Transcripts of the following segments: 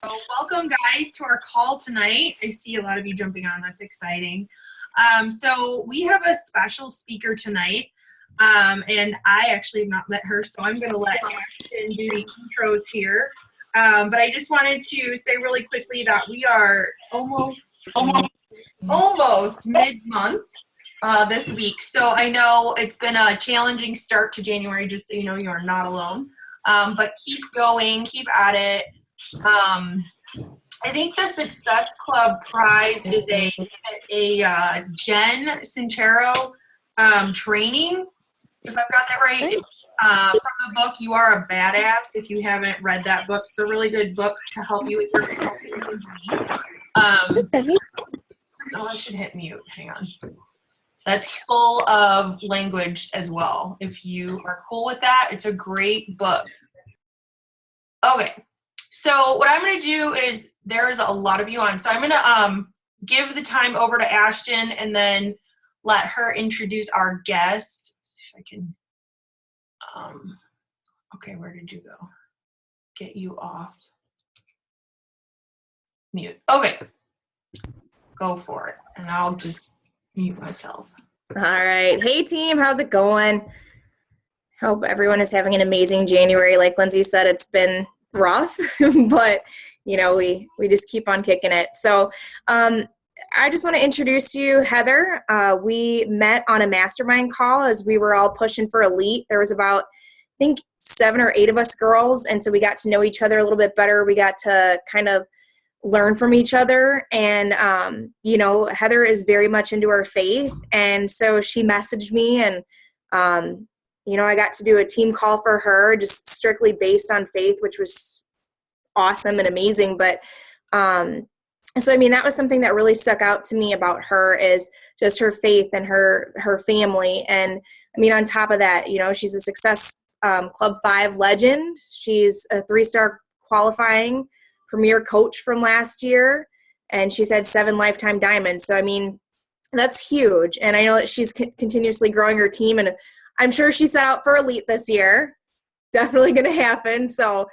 Welcome guys to our call tonight. I see a lot of you jumping on. That's exciting. So we have a special speaker tonight, and I actually have not met her, so I'm going to let Ashton do the intros here. But I just wanted to say really quickly that we are almost mid-month this week. So I know it's been a challenging start to January, just so you know you are not alone. But keep going, keep at it. I think the Success Club prize is a Jen Sincero training, if I've got that right. From the book You Are a Badass. If you haven't read that book, it's a really good book to help you with your oh, I should hit mute. Hang on. That's full of language as well. If you are cool with that, it's a great book. Okay. So what I'm going to do is there's a lot of you on. So I'm going to give the time over to Ashton and then let her introduce our guest. Let's see if I can. Okay, where did you go? Get you off. Mute. Okay. Go for it. And I'll just mute myself. All right. Hey, team. How's it going? Hope everyone is having an amazing January. Like Lindsay said, it's been rough, but you know, we just keep on kicking it. So I just want to introduce you, Heather. We met on a mastermind call as we were all pushing for elite. There was about, I think, 7 or 8 of us girls, and so we got to know each other a little bit better. We got to kind of learn from each other, and you know, Heather is very much into her faith, and so she messaged me, and you know, I got to do a team call for her just strictly based on faith, which was awesome and amazing. But so, I mean, that was something that really stuck out to me about her, is just her faith and her family. And I mean, on top of that, you know, she's a Success Club 5 legend. She's a 3-star qualifying premier coach from last year, and she's had 7 lifetime diamonds. So, I mean, that's huge. And I know that she's continuously growing her team, and I'm sure she set out for elite this year. Definitely going to happen. So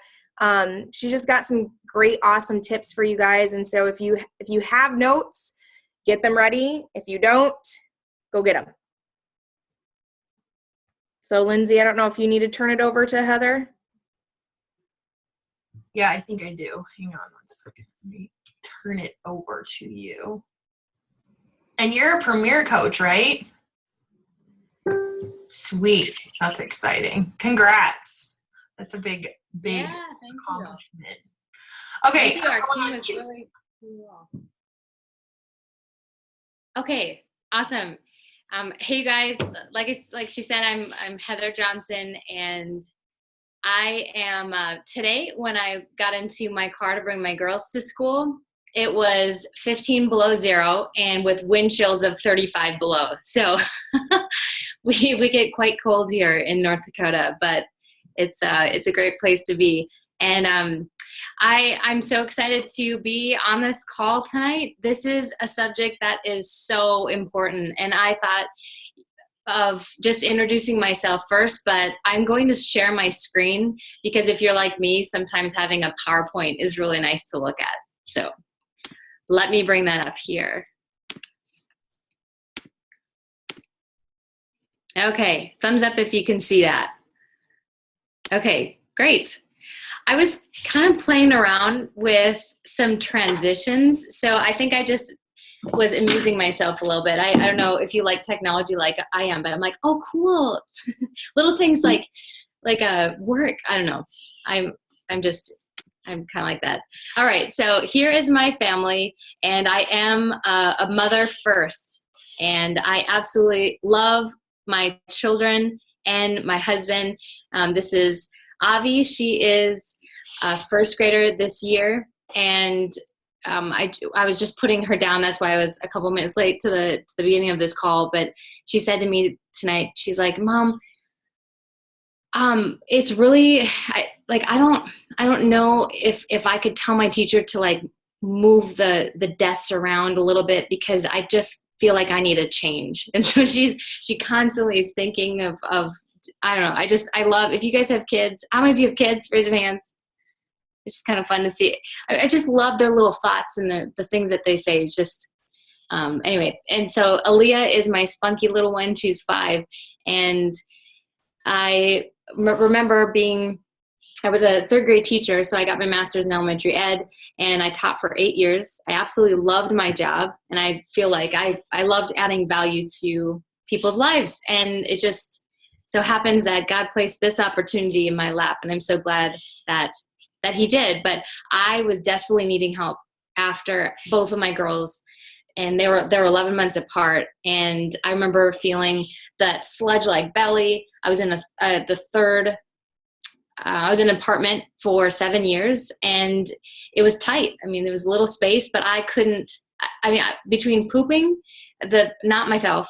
she's just got some great, awesome tips for you guys. And so if you have notes, get them ready. If you don't, go get them. So Lindsay, I don't know if you need to turn it over to Heather. Yeah, I think I do. Hang on one second. Let me turn it over to you. And you're a premier coach, right? Sweet. That's exciting. Congrats. That's a big accomplishment. Okay. Thank you. Our team is really cool. Okay, awesome. Hey guys, like she said, I'm Heather Johnson, and I am today, when I got into my car to bring my girls to school, it was 15 below zero and with wind chills of 35 below. So we get quite cold here in North Dakota, but it's a great place to be. And I'm so excited to be on this call tonight. This is a subject that is so important, and I thought of just introducing myself first, but I'm going to share my screen because if you're like me, sometimes having a PowerPoint is really nice to look at. So let me bring that up here. Okay, thumbs up if you can see that. Okay, great. I was kind of playing around with some transitions, so I think I just was amusing myself a little bit. I don't know if you like technology like I am, but I'm like, oh, cool. Little things like work. I don't know. I'm kind of like that. All right, so here is my family, and I am a mother first, and I absolutely love my children and my husband. This is Avi. She is a first grader this year, and I was just putting her down. That's why I was a couple minutes late to the beginning of this call. But she said to me tonight, she's like, "Mom, it's really I don't know if I could tell my teacher to like move the desks around a little bit because I just feel like I need a change." And so she constantly is thinking of I don't know. I love, if you guys have kids, how many of you have kids? Raise your hands. it's just kind of fun to see. I just love their little thoughts and the things that they say. It's just, anyway. And so Aaliyah is my spunky little one. She's 5. And I remember I was a 3rd grade teacher, so I got my master's in elementary ed, and I taught for 8 years. I absolutely loved my job, and I feel like I loved adding value to people's lives. And it just so happens that God placed this opportunity in my lap, and I'm so glad that he did. But I was desperately needing help after both of my girls, and they were 11 months apart, and I remember feeling that sludge-like belly. I was in I was in an apartment for 7 years, and it was tight. I mean, there was a little space, but I couldn't, between pooping, not myself,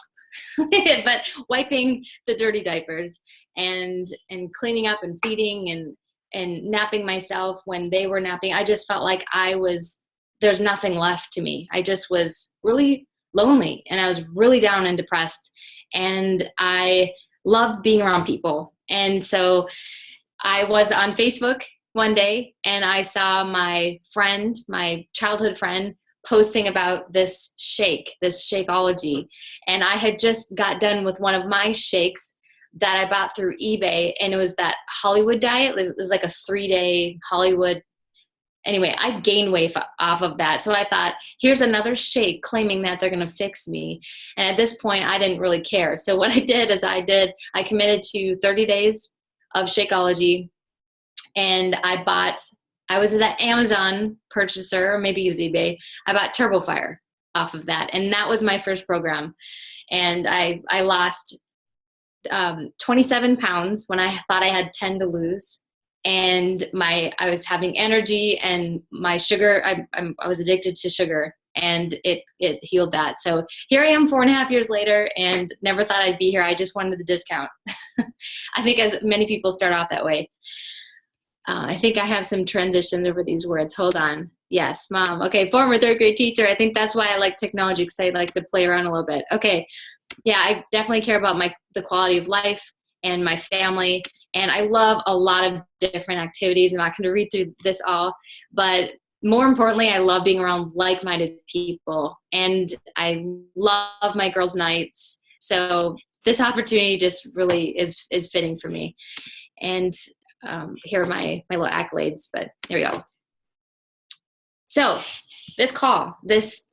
but wiping the dirty diapers and cleaning up and feeding and napping myself when they were napping, I just felt like there's nothing left to me. I just was really lonely, and I was really down and depressed, and I loved being around people. And so I was on Facebook one day, and I saw my childhood friend, posting about this Shakeology. And I had just got done with one of my shakes that I bought through eBay, and it was that Hollywood diet. It was like a 3-day Hollywood. Anyway, I gained weight off of that. So I thought, here's another shake claiming that they're going to fix me. And at this point, I didn't really care. So what I did is I committed to 30 days of Shakeology, and I was that Amazon purchaser, or maybe use eBay. I bought TurboFire off of that, and that was my first program. And I lost 27 pounds when I thought I had 10 to lose. And I was having energy, and my sugar, I was addicted to sugar, and it healed that. So here I am 4.5 years later, and never thought I'd be here. I just wanted the discount. I think as many people start off that way. I think I have some transitions over these words. Hold on. Yes, mom. Okay, former 3rd grade teacher. I think that's why I like technology, because I like to play around a little bit. Okay, yeah, I definitely care about the quality of life and my family, and I love a lot of different activities. I'm not going to read through this all, but more importantly, I love being around like-minded people, and I love my girls' nights. So this opportunity just really is fitting for me. And here are my little accolades, but here we go. So this call, this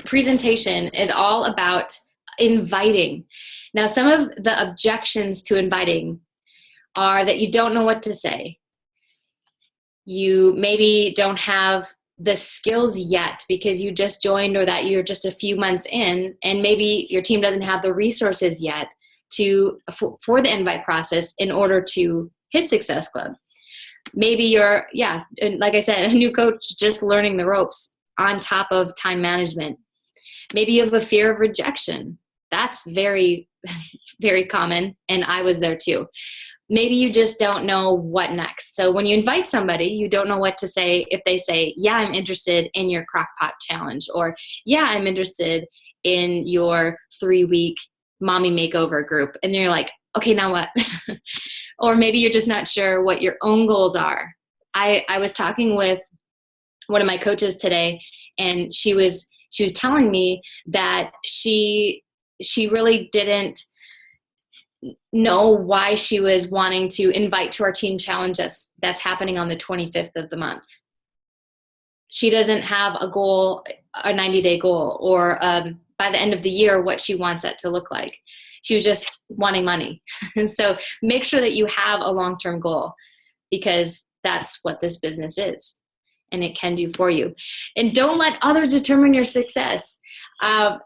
presentation is all about inviting. Now, some of the objections to inviting are that you don't know what to say. You maybe don't have the skills yet because you just joined, or that you're just a few months in, and maybe your team doesn't have the resources yet for the invite process in order to hit Success Club. Maybe you're, and like I said, a new coach just learning the ropes on top of time management. Maybe you have a fear of rejection. That's very, very common, and I was there too. Maybe you just don't know what next. So when you invite somebody, you don't know what to say if they say, yeah, I'm interested in your crockpot challenge, or yeah, I'm interested in your 3-week mommy makeover group. And you're like, okay, now what? Or maybe you're just not sure what your own goals are. I was talking with one of my coaches today, and she was telling me that she really didn't know why she was wanting to invite to our team challenge that's happening on the 25th of the month. She doesn't have a goal, a 90-day goal, or by the end of the year, what she wants that to look like. She was just wanting money. And so make sure that you have a long-term goal, because that's what this business is, and it can do for you. And don't let others determine your success.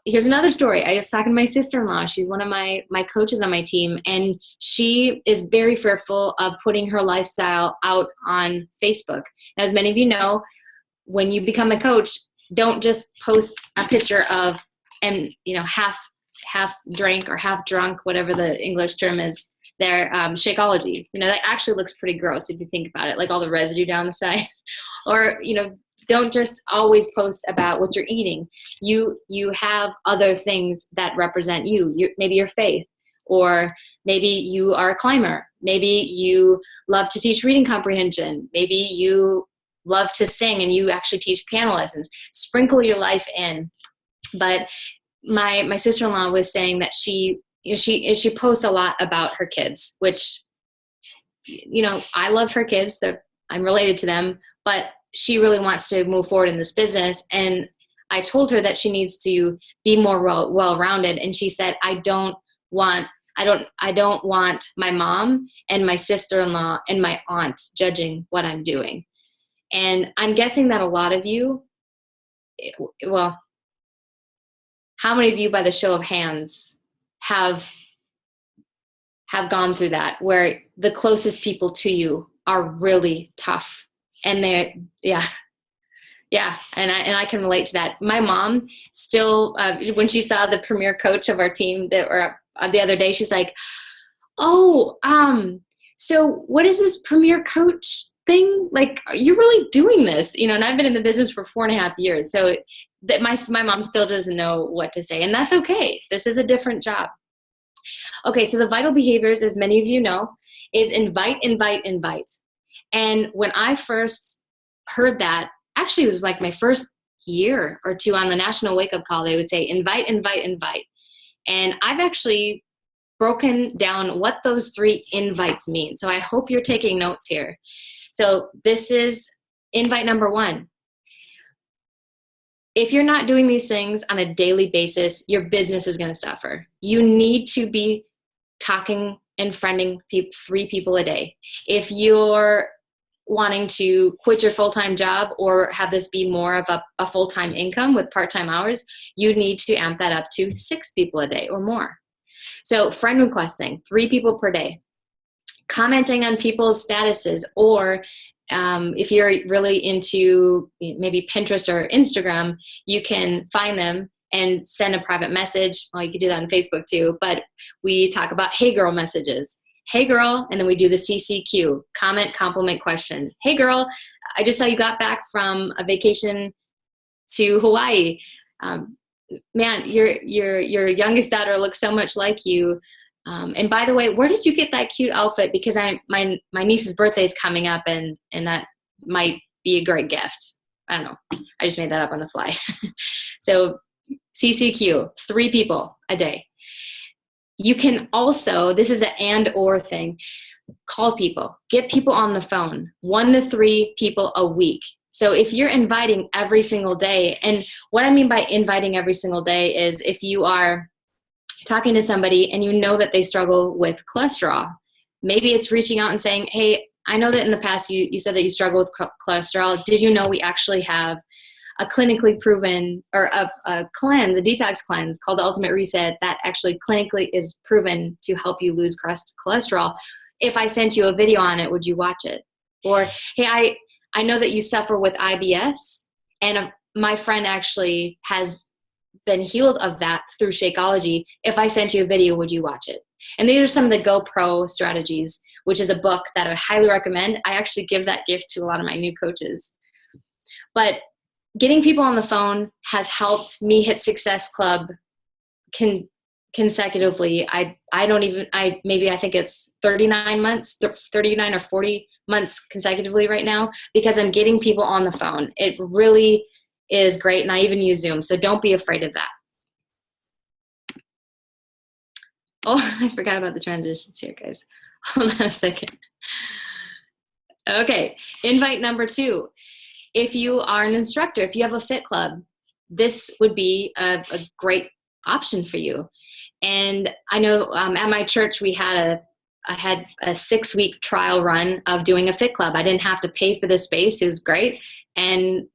Here's another story. I was talking to my sister-in-law. She's one of my coaches on my team, and she is very fearful of putting her lifestyle out on Facebook. Now, as many of you know, when you become a coach, don't just post a picture of, and half drank or half drunk, whatever the English term is there, Shakeology. That actually looks pretty gross if you think about it, like all the residue down the side. Or, don't just always post about what you're eating. You have other things that represent you. Maybe your faith, or maybe you are a climber. Maybe you love to teach reading comprehension. Maybe you love to sing and you actually teach piano lessons, sprinkle your life in. But my sister-in-law was saying that she posts a lot about her kids, which, I love her kids. I'm related to them, but she really wants to move forward in this business. And I told her that she needs to be more well-rounded. And she said, I don't want my mom and my sister-in-law and my aunt judging what I'm doing. And I'm guessing that a lot of you, well, how many of you by the show of hands have gone through that, where the closest people to you are really tough, and and I can relate to that. My mom still, when she saw the premier coach of our team that were the other day, she's like, "Oh, so what is this premier coach thing? Like, you're really doing this, And I've been in the business for 4.5 years, so that my mom still doesn't know what to say, and that's okay. This is a different job. Okay, so the vital behaviors, as many of you know, is invite, invite, invite. And when I first heard that, actually it was like my first year or two on the National Wake Up Call, they would say invite, invite, invite. And I've actually broken down what those 3 invites mean. So I hope you're taking notes here. So this is invite number 1. If you're not doing these things on a daily basis, your business is going to suffer. You need to be talking and friending 3 people a day. If you're wanting to quit your full-time job or have this be more of a full-time income with part-time hours, you need to amp that up to 6 people a day or more. So friend requesting, 3 people per day. Commenting on people's statuses, or if you're really into maybe Pinterest or Instagram, you can find them and send a private message. Well, you could do that on Facebook too, but we talk about hey girl messages. Hey girl, and then we do the CCQ, comment, compliment, question. Hey girl, I just saw you got back from a vacation to Hawaii. Man, your youngest daughter looks so much like you. And by the way, where did you get that cute outfit? Because my niece's birthday is coming up, and that might be a great gift. I don't know. I just made that up on the fly. So CCQ, 3 people a day. You can also, this is an and/or thing, call people, get people on the phone, 1 to 3 people a week. So if you're inviting every single day, and what I mean by inviting every single day is if you are talking to somebody and you know that they struggle with cholesterol, maybe it's reaching out and saying, hey, I know that in the past you said that you struggle with cholesterol. Did you know we actually have a clinically proven, or a cleanse, a detox cleanse called the Ultimate Reset that actually clinically is proven to help you lose cholesterol. If I sent you a video on it, would you watch it? Or, hey, I know that you suffer with IBS, and my friend actually has been healed of that through Shakeology. If I sent you a video, would you watch it? And these are some of the GoPro strategies, which is a book that I would highly recommend. I actually give that gift to a lot of my new coaches. But getting people on the phone has helped me hit Success Club consecutively. I think it's 39 or 40 months consecutively right now, because I'm getting people on the phone. It really is great, and I even use Zoom, so don't be afraid of that. Oh, I forgot about the transitions here, guys. Hold on a second. Okay, invite number 2. If you are an instructor, if you have a fit club, this would be a great option for you. And I know at my church I had a 6-week trial run of doing a fit club. I didn't have to pay for the space. It was great. And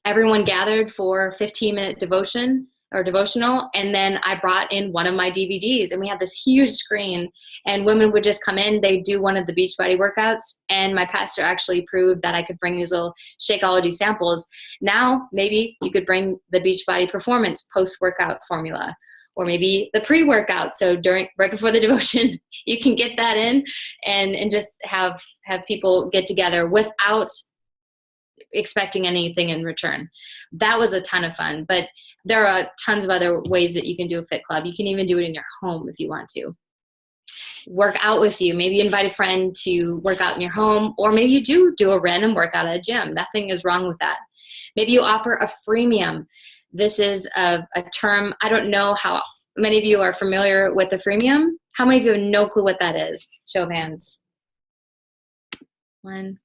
everyone gathered for 15-minute devotional, and then I brought in one of my DVDs, and we had this huge screen, and women would just come in, they'd do one of the Beachbody workouts, and my pastor actually proved that I could bring these little Shakeology samples. Now maybe you could bring the Beachbody Performance post-workout formula, or maybe the pre-workout, so right before the devotion you can get that in and just have people get together without expecting anything in return. That was a ton of fun, but there are tons of other ways that you can do a fit club. You can even do it in your home if you want to. work out with you. Maybe you invite a friend to work out in your home, or maybe you do a random workout at a gym. Nothing is wrong with that. Maybe you offer a freemium. This is a term, I don't know how many of you are familiar with a freemium. How many of you have no clue what that is? Show of hands. One,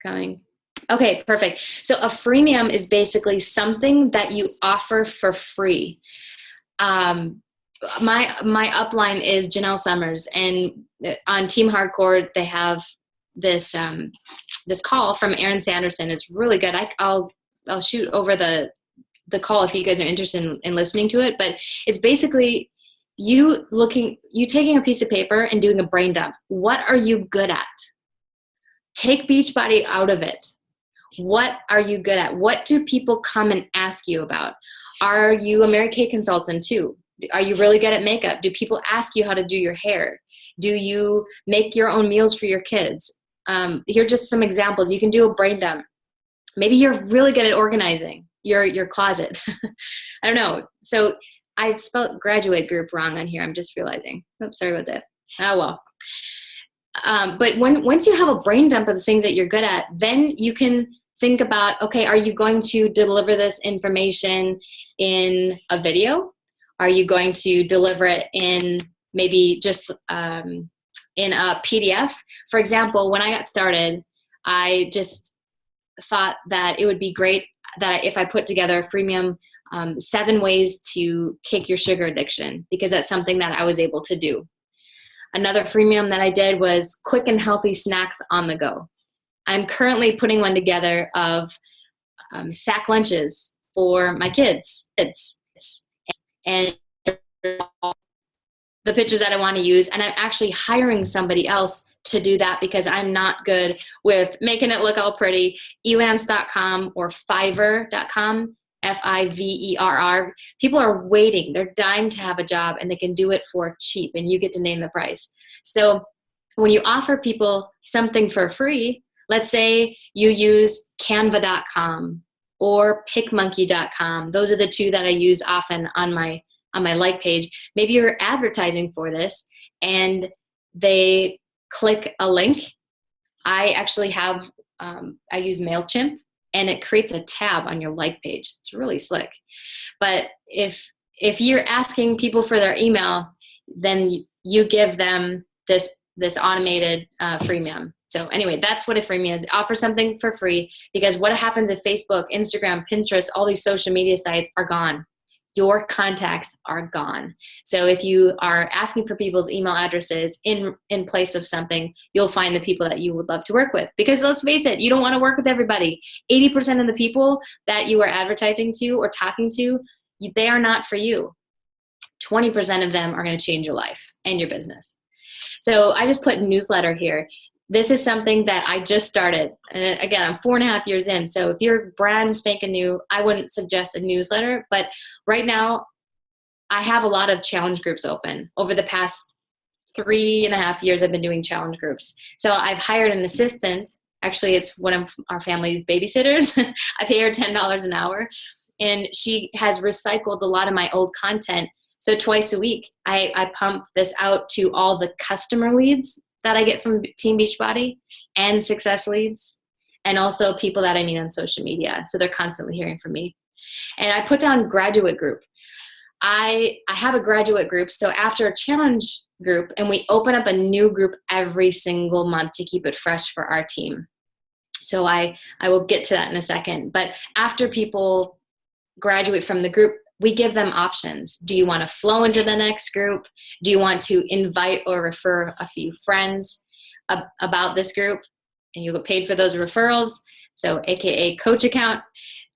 coming. Okay, perfect. So a freemium is basically something that you offer for free. My upline is Janelle Summers, and on Team Hardcore they have this this call from Erin Sanderson. It's really good. I'll shoot over the call if you guys are interested in listening to it. But it's basically you taking a piece of paper and doing a brain dump. What are you good at? Take Beachbody out of it. What are you good at? What do people come and ask you about? Are you a Mary Kay consultant too? Are you really good at makeup? Do people ask you how to do your hair? Do you make your own meals for your kids? Here are just some examples. You can do a brain dump. Maybe you're really good at organizing your closet. I don't know. So I spelled graduate group wrong on here. I'm just realizing. Oops, sorry about that. Oh, well. But once you have a brain dump of the things that you're good at, then you can think about, okay, are you going to deliver this information in a video? Are you going to deliver it in maybe just in a PDF? For example, when I got started, I just thought that it would be great that if I put together a freemium 7 ways to kick your sugar addiction, because that's something that I was able to do. Another freemium that I did was quick and healthy snacks on the go. I'm currently putting one together of sack lunches for my kids. And the pictures that I want to use. And I'm actually hiring somebody else to do that because I'm not good with making it look all pretty. Elance.com or Fiverr.com, Fiverr. People are waiting. They're dying to have a job and they can do it for cheap and you get to name the price. So when you offer people something for free, let's say you use Canva.com or PicMonkey.com. Those are the 2 that I use often on my like page. Maybe you're advertising for this and they click a link. I actually have, I use MailChimp and it creates a tab on your like page. It's really slick. But if you're asking people for their email, then you give them this automated freemium. So anyway, that's what a freemium is. Offer something for free, because what happens if Facebook, Instagram, Pinterest, all these social media sites are gone? Your contacts are gone. So if you are asking for people's email addresses in place of something, you'll find the people that you would love to work with. Because let's face it, you don't want to work with everybody. 80% of the people that you are advertising to or talking to, they are not for you. 20% of them are going to change your life and your business. So I just put newsletter here. This is something that I just started. And again, I'm 4.5 years in. So if you're brand spanking new, I wouldn't suggest a newsletter. But right now, I have a lot of challenge groups open. Over the past 3.5 years, I've been doing challenge groups. So I've hired an assistant. Actually, it's one of our family's babysitters. I pay her $10 an hour. And she has recycled a lot of my old content. So twice a week, I pump this out to all the customer leads that I get from Team Beachbody and success leads, and also people that I meet on social media. So they're constantly hearing from me. And I put down graduate group. I have a graduate group. So after a challenge group, and we open up a new group every single month to keep it fresh for our team. So I will get to that in a second. But after people graduate from the group, we give them options. Do you want to flow into the next group? Do you want to invite or refer a few friends about this group? And you get paid for those referrals. So AKA coach account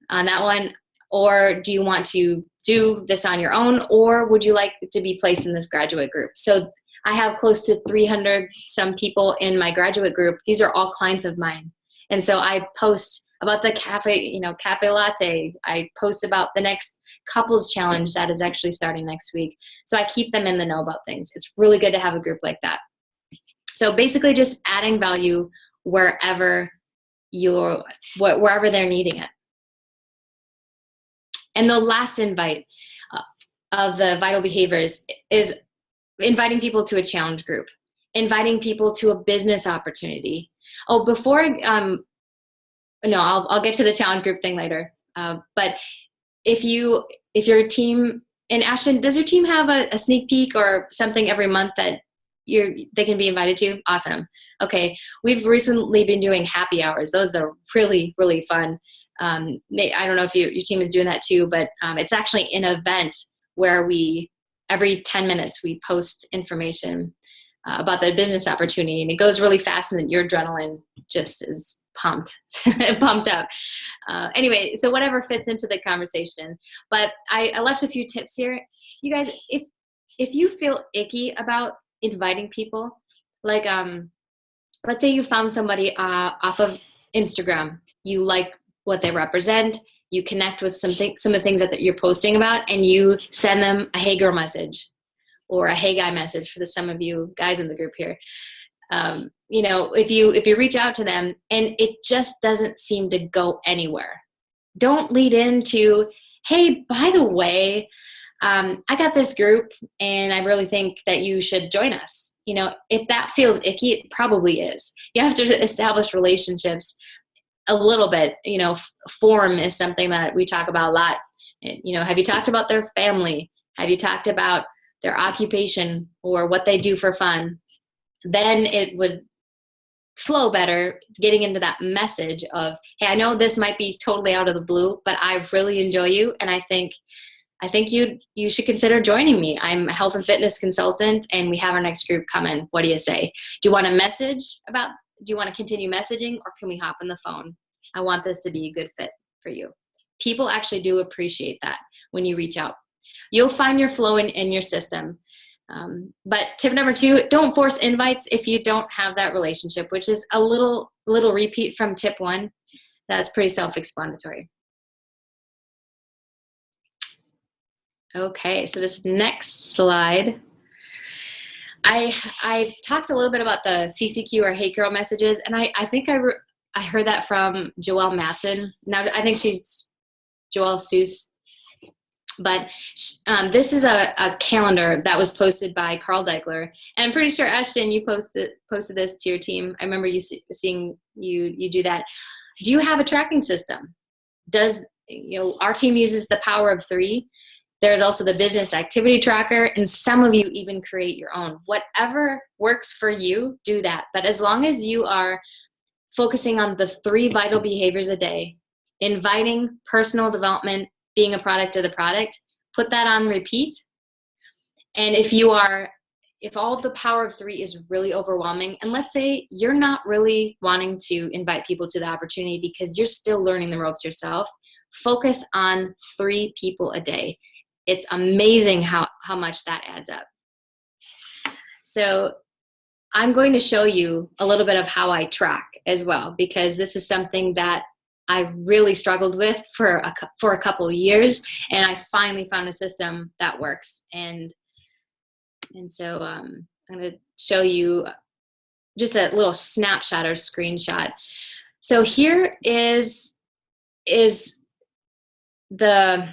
on that one. Or do you want to do this on your own? Or would you like to be placed in this graduate group? So I have close to 300 some people in my graduate group. These are all clients of mine. And so I post about the cafe latte. I post about the next couples challenge that is actually starting next week. So I keep them in the know about things. It's really good to have a group like that. So basically just adding value wherever they're needing it. And the last invite of the vital behaviors is inviting people to a challenge group, inviting people to a business opportunity. Oh, before, no, I'll get to the challenge group thing later. But if your team, and Ashton, does your team have a sneak peek or something every month that they can be invited to? Awesome. Okay. We've recently been doing happy hours. Those are really, really fun. I don't know if your team is doing that too, but it's actually an event where every 10 minutes, we post information about the business opportunity, and it goes really fast, and your adrenaline just is pumped up. Anyway, so whatever fits into the conversation. But I left a few tips here. You guys, if you feel icky about inviting people, like let's say you found somebody off of Instagram, you like what they represent, you connect with some of the things that you're posting about, and you send them a hey girl message or a hey guy message for some of you guys in the group here. If you reach out to them and it just doesn't seem to go anywhere, don't lead into, hey, by the way, I got this group and I really think that you should join us. If that feels icky, it probably is. You have to establish relationships a little bit. Form is something that we talk about a lot. Have you talked about their family? Have you talked about their occupation or what they do for fun? Then it would flow better getting into that message of, hey, I know this might be totally out of the blue, but I really enjoy you, and I think you should consider joining me. I'm a health and fitness consultant, and we have our next group coming. What do you say? Do you want to do you want to continue messaging, or can we hop on the phone? I want this to be a good fit for you. People actually do appreciate that when you reach out. You'll find your flow in your system. But tip number 2, don't force invites if you don't have that relationship, which is a little repeat from tip 1. That's pretty self-explanatory. Okay, so this next slide, I talked a little bit about the CCQ or Hey Girl messages, and I think I heard that from Joelle Matson. Now I think she's Joelle Seuss. But this is a calendar that was posted by Carl Deichler. And I'm pretty sure, Ashton, you posted this to your team. I remember you seeing you do that. Do you have a tracking system? Our team uses the Power of 3. There's also the business activity tracker, and some of you even create your own. Whatever works for you, do that. But as long as you are focusing on the 3 vital behaviors a day, inviting, personal development, being a product of the product, put that on repeat. And if all of the Power of 3 is really overwhelming, and let's say you're not really wanting to invite people to the opportunity because you're still learning the ropes yourself, focus on 3 people a day. It's amazing how much that adds up. So I'm going to show you a little bit of how I track as well, because this is something that I really struggled with for a couple of years, and I finally found a system that works. And so I'm going to show you just a little snapshot or screenshot. So here is the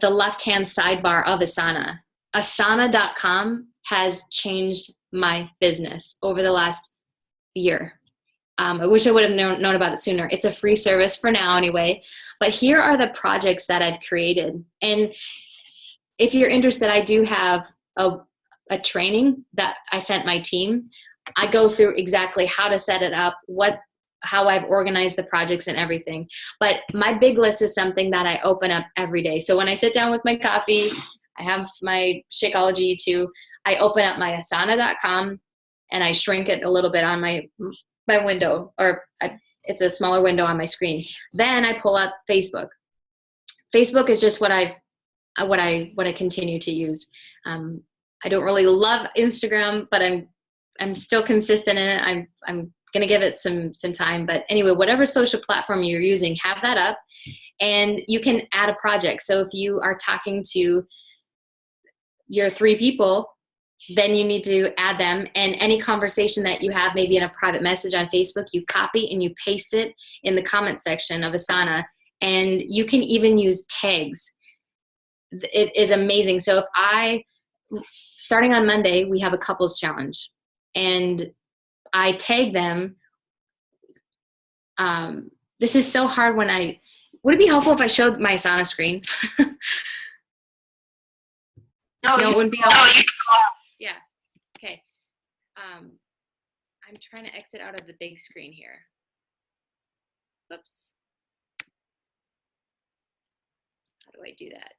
left-hand sidebar of Asana. Asana.com has changed my business over the last year. I wish I would have known about it sooner. It's a free service for now anyway, but here are the projects that I've created. And if you're interested, I do have a training that I sent my team. I go through exactly how to set it up, how I've organized the projects and everything. But my big list is something that I open up every day. So when I sit down with my coffee, I have my Shakeology too. I open up my Asana.com and I shrink it a little bit on my window, it's a smaller window on my screen. Then I pull up Facebook. Facebook is just what I continue to use. I don't really love Instagram, but I'm still consistent in it. I'm gonna give it some time. But anyway, whatever social platform you're using, have that up, and you can add a project. So if you are talking to your 3 people, then you need to add them, and any conversation that you have maybe in a private message on Facebook, you copy and you paste it in the comment section of Asana, and you can even use tags. It is amazing. So if I starting on Monday, we have a couples challenge, and I tag them. This is so hard would it be helpful if I showed my Asana screen? No, it wouldn't be helpful. Yeah. Okay. I'm trying to exit out of the big screen here. Oops. How do I do that?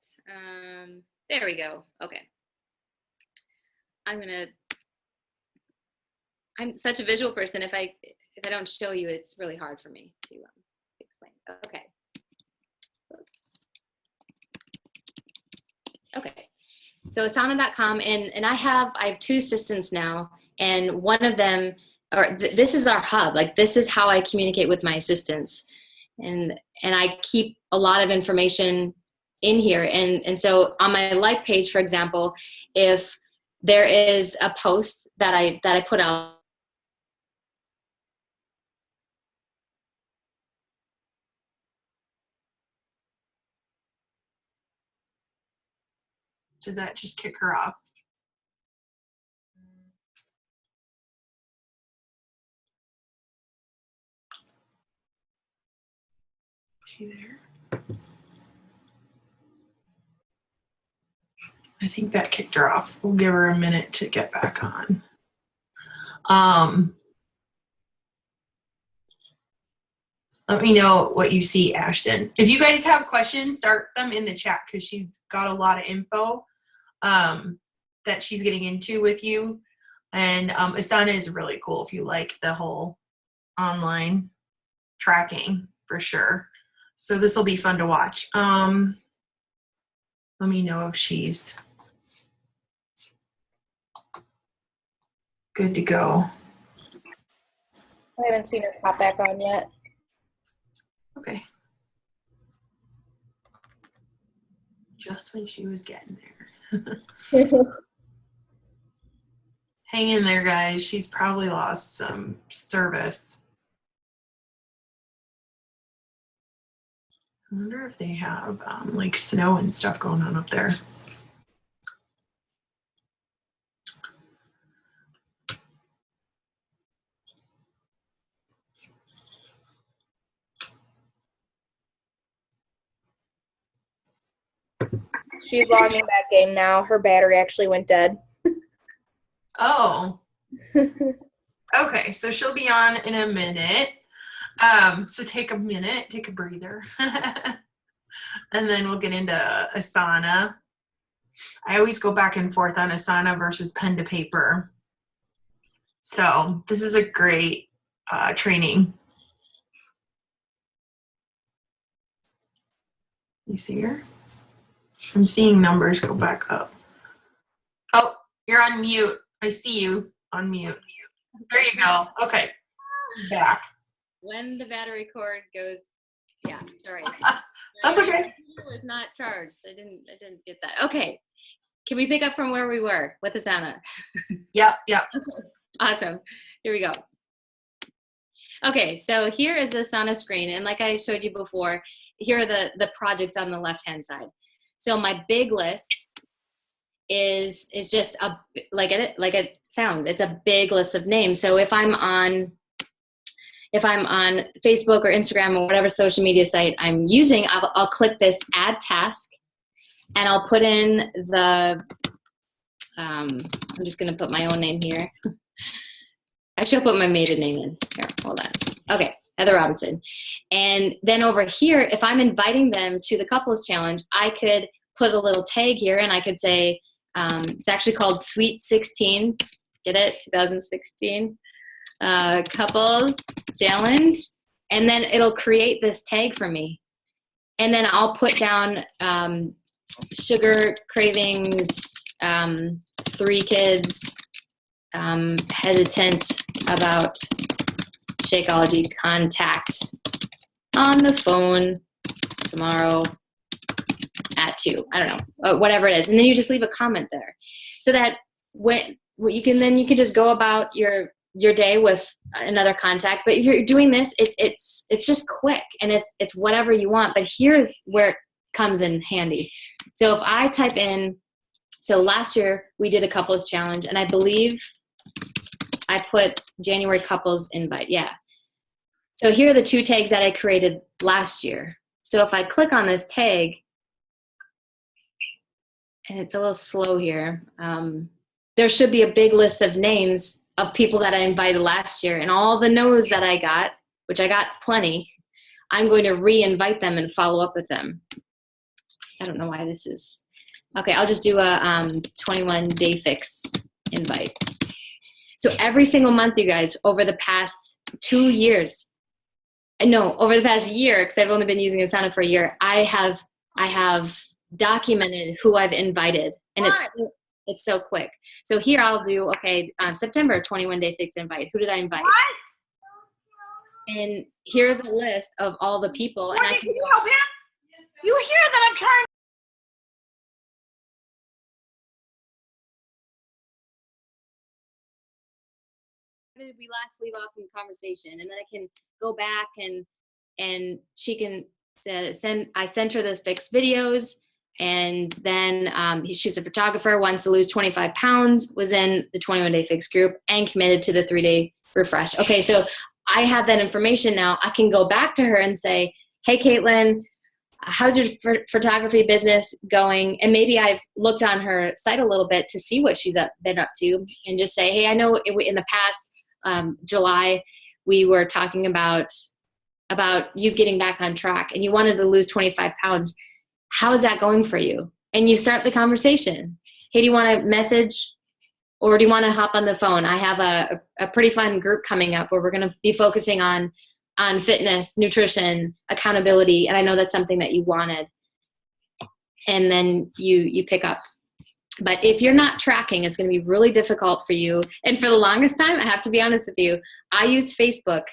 There we go. Okay. I'm such a visual person. If I don't show you, it's really hard for me to explain. Okay. Oops. Okay. So Asana.com, and I have 2 assistants now, and one of them, this is our hub. Like, this is how I communicate with my assistants, and I keep a lot of information in here. And so on my like page, for example, if there is a post that I put out. Did that just kick her off? Is she there? I think that kicked her off. We'll give her a minute to get back on. Let me know what you see, Ashton. If you guys have questions, start them in the chat, because she's got a lot of info that she's getting into with you. And Asana is really cool if you like the whole online tracking, for sure. So this will be fun to watch. Let me know if she's good to go. I haven't seen her pop back on yet. Okay. Just when she was getting there. Hang in there, guys. She's probably lost some service. I wonder if they have like snow and stuff going on up there. She's logging back in now. Her battery actually went dead. Oh. Okay, so she'll be on in a minute. So take a minute, take a breather. And then we'll get into Asana. I always go back and forth on Asana versus pen to paper. So this is a great training. You see her? I'm seeing numbers go back up. Oh, you're on mute. I see you on mute. There you go. Okay, back. When the battery cord goes, yeah, sorry. That's okay. It was not charged. I didn't get that. Okay, can we pick up from where we were with Asana? Yep. Okay. Awesome. Here we go. Okay, so here is the Asana screen, and like I showed you before, here are the projects on the left-hand side. So my big list is just like it sounds. It's a big list of names. So if I'm on Facebook or Instagram or whatever social media site I'm using, I'll click this add task, and I'll put in the, I'm just going to put my own name here. Actually, I'll put my maiden name in. Here, hold on. Okay, Heather Robinson. And then over here, if I'm inviting them to the couples challenge, I could put a little tag here, and I could say, it's actually called Sweet 16. Get it? 2016. Couples challenge. And then it'll create this tag for me. And then I'll put down sugar cravings, 3 kids, hesitant about Shakeology, contact on the phone tomorrow at 2. I don't know, whatever it is. And then you just leave a comment there, so that when you can just go about your day with another contact. But if you're doing this, it's just quick, and it's whatever you want. But here's where it comes in handy. So if I type in So last year we did a couples challenge, and I believe I put January couples invite. Yeah. So here are the 2 tags that I created last year. So if I click on this tag, and it's a little slow here, there should be a big list of names of people that I invited last year, and all the no's that I got, which I got plenty, I'm going to re-invite them and follow up with them. I don't know why this is. Okay, I'll just do a 21 day fix invite. So every single month, you guys, over the past 2 years, no, over the past year, because I've only been using Asana for a year, I have documented who I've invited, and it's so quick. So here I'll do, okay, September 21 day fix invite. Who did I invite? What? And here's a list of all the people. What, and can you help him? You hear that I'm trying. Where did we last leave off in the conversation? And then I can go back and she can I sent her those fixed videos. And then she's a photographer, wants to lose 25 pounds, was in the 21 day fix group and committed to the 3-day refresh. Okay, so I have that information now. I can go back to her and say, hey, Caitlin, how's your photography business going? And maybe I've looked on her site a little bit to see what she's been up to, and just say, hey, I know in the past July, we were talking about you getting back on track and you wanted to lose 25 pounds. How is that going for you? And you start the conversation. Hey, do you want to message or do you want to hop on the phone? I have a pretty fun group coming up where we're going to be focusing on fitness, nutrition, accountability. And I know that's something that you wanted. And then you pick up. But if you're not tracking, it's going to be really difficult for you. And for the longest time, I have to be honest with you, I used Facebook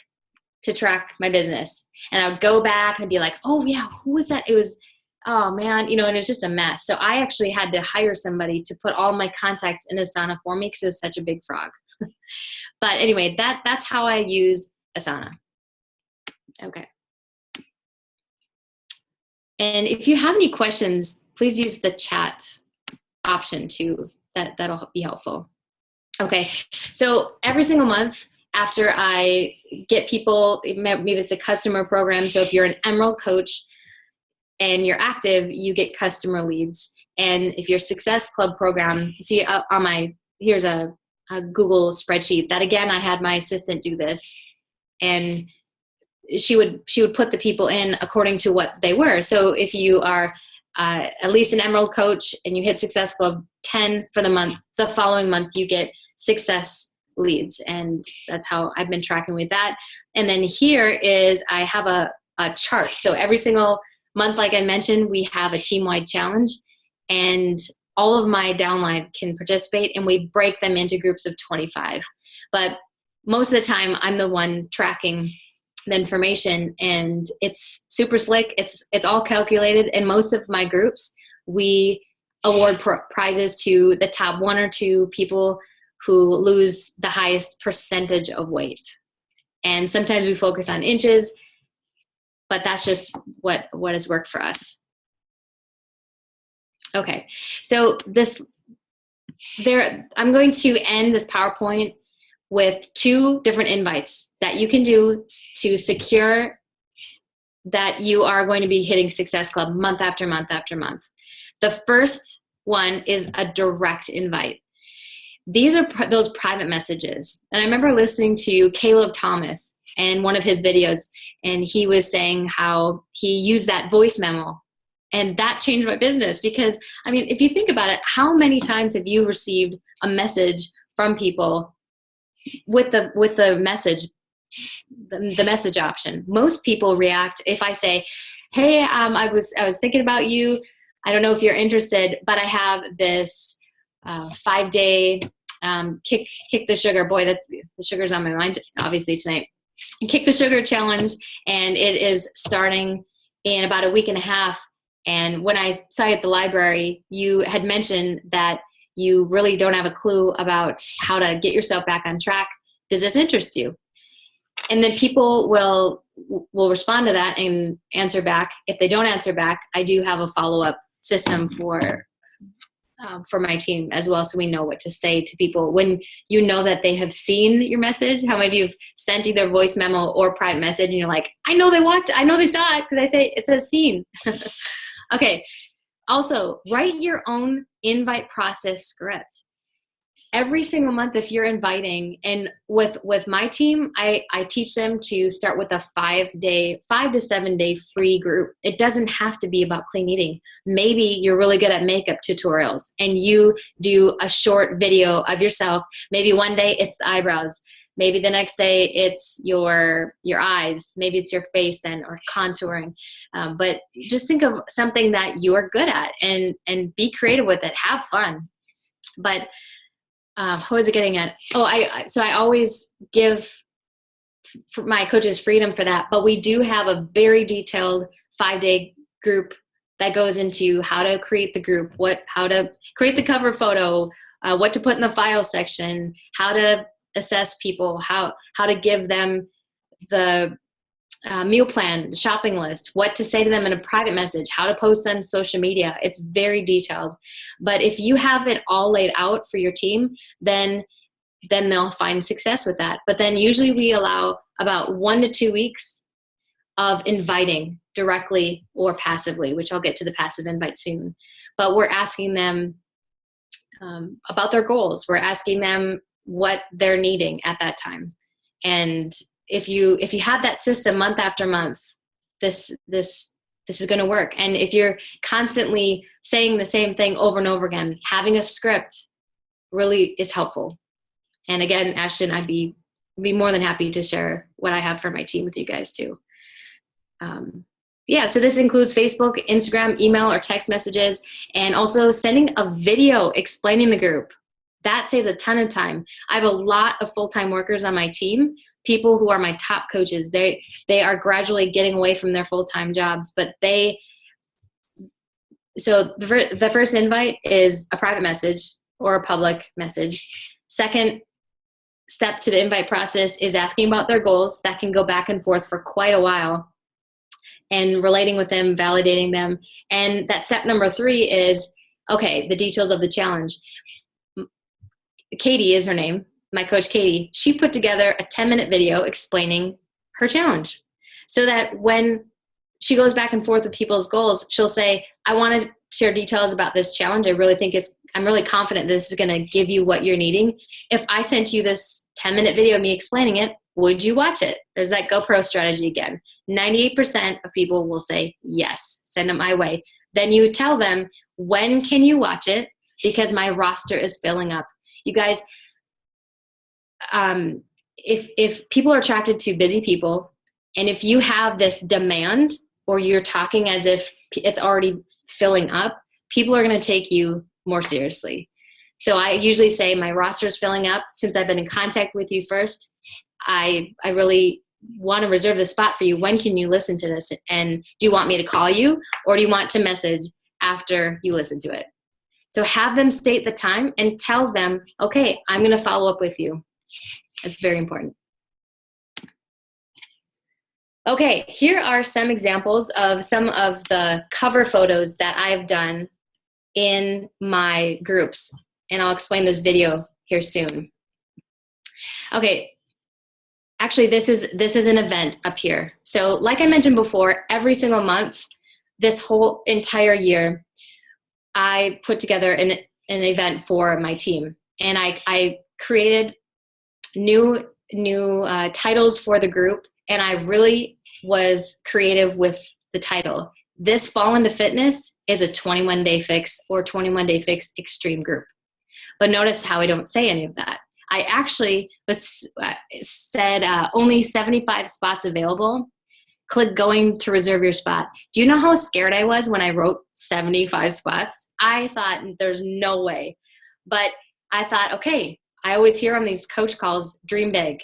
to track my business. And I would go back and be like, oh yeah, who was that? It was, oh man, and it was just a mess. So I actually had to hire somebody to put all my contacts in Asana for me because it was such a big frog. But anyway, that's how I use Asana. Okay. And if you have any questions, please use the chat option too. That'll be helpful. Okay, so every single month after I get people, maybe it's a customer program. So if you're an Emerald coach and you're active, you get customer leads. And if you're Success Club program, see on here's a Google spreadsheet that, again, I had my assistant do this, and she would put the people in according to what they were. So if you are at least an Emerald coach and you hit Success Club 10 for the month, the following month you get success leads. And that's how I've been tracking with that. And then here is, I have a chart. So every single month, like I mentioned, we have a team-wide challenge, and all of my downline can participate, and we break them into groups of 25. But most of the time I'm the one tracking the information, and it's super slick. It's all calculated. And most of my groups, we award prizes to the top 1 or 2 people who lose the highest percentage of weight. And sometimes we focus on inches, but that's just what has worked for us. Okay, so I'm going to end this PowerPoint with 2 different invites that you can do to secure that you are going to be hitting Success Club month after month after month. The first one is a direct invite. These are those private messages. And I remember listening to Caleb Thomas and one of his videos, and he was saying how he used that voice memo, and that changed my business. Because, I mean, if you think about it, how many times have you received a message from people with the message, the message option? Most people react if I say, hey, I was thinking about you. I don't know if you're interested, but I have this 5-day kick the sugar. Boy, the sugar's on my mind, obviously, tonight. Kick the Sugar Challenge, and it is starting in about a week and a half. And when I saw you at the library, you had mentioned that you really don't have a clue about how to get yourself back on track. Does this interest you? And then people will respond to that and answer back. If they don't answer back, I do have a follow-up system for for my team as well, so we know what to say to people when you know that they have seen your message. How many of you have sent either voice memo or private message and you're like, I know they watched, I know they saw it, because it says seen. Okay. Also, write your own invite process script. Every single month, if you're inviting, and with my team, I teach them to start with a 5 to 7 day free group. It doesn't have to be about clean eating. Maybe you're really good at makeup tutorials and you do a short video of yourself. Maybe one day it's the eyebrows. Maybe the next day it's your eyes. Maybe it's your face then, or contouring. But just think of something that you are good at and be creative with it. Have fun. But how was it getting at? Oh, I always give my coaches freedom for that, but we do have a very detailed 5-day group that goes into how to create the group, how to create the cover photo, what to put in the file section, how to assess people, how to give them the meal plan, the shopping list, what to say to them in a private message, how to post on social media. It's very detailed. But if you have it all laid out for your team, then they'll find success with that. But then usually we allow about 1 to 2 weeks of inviting directly or passively, which I'll get to the passive invite soon. But we're asking them about their goals. We're asking them what they're needing at that time. And if you have that system month after month, this is going to work. And if you're constantly saying the same thing over and over again, having a script really is helpful. And again, Ashton, I'd be more than happy to share what I have for my team with you guys too. So this includes Facebook, Instagram, email, or text messages, and also sending a video explaining the group. That saves a ton of time. I have a lot of full-time workers on my team, people who are my top coaches. They are gradually getting away from their full-time jobs, but so the first invite is a private message or a public message. Second step to the invite process is asking about their goals. That can go back and forth for quite a while, and relating with them, validating them. And that step number 3 is, okay, the details of the challenge. Katie is her name, my coach Katie. She put together a 10-minute video explaining her challenge, so that when she goes back and forth with people's goals, she'll say, I want to share details about this challenge. I'm really confident this is going to give you what you're needing. If I sent you this 10-minute video of me explaining it, would you watch it? There's that GoPro strategy again. 98% of people will say yes, send it my way. Then you tell them, when can you watch it? Because my roster is filling up. You guys, if people are attracted to busy people, and if you have this demand, or you're talking as if it's already filling up, people are going to take you more seriously. So I usually say, my roster is filling up. Since I've been in contact with you first, I really want to reserve the spot for you. When can you listen to this? And do you want me to call you, or do you want to message after you listen to it? So have them state the time and tell them, okay, I'm going to follow up with you. That's very important. Okay, here are some examples of some of the cover photos that I've done in my groups. And I'll explain this video here soon. Okay, actually this is an event up here. So like I mentioned before, every single month, this whole entire year, I put together an event for my team. And I created new titles for the group, and I really was creative with the title. This Fall into Fitness is a 21-day fix or 21-day fix extreme group. But notice how I don't say any of that. I actually said only 75 spots available. Click going to reserve your spot. Do you know how scared I was when I wrote 75 spots? I thought there's no way. But I thought, okay, I always hear on these coach calls, dream big.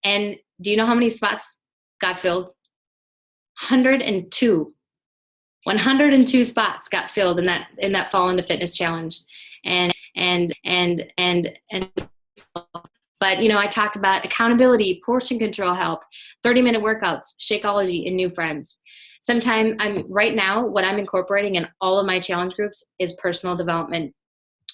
And do you know how many spots got filled? 102. 102 spots got filled in that Fall into Fitness challenge. But I talked about accountability, portion control help, 30-minute workouts, Shakeology, and new friends. Right now, what I'm incorporating in all of my challenge groups is personal development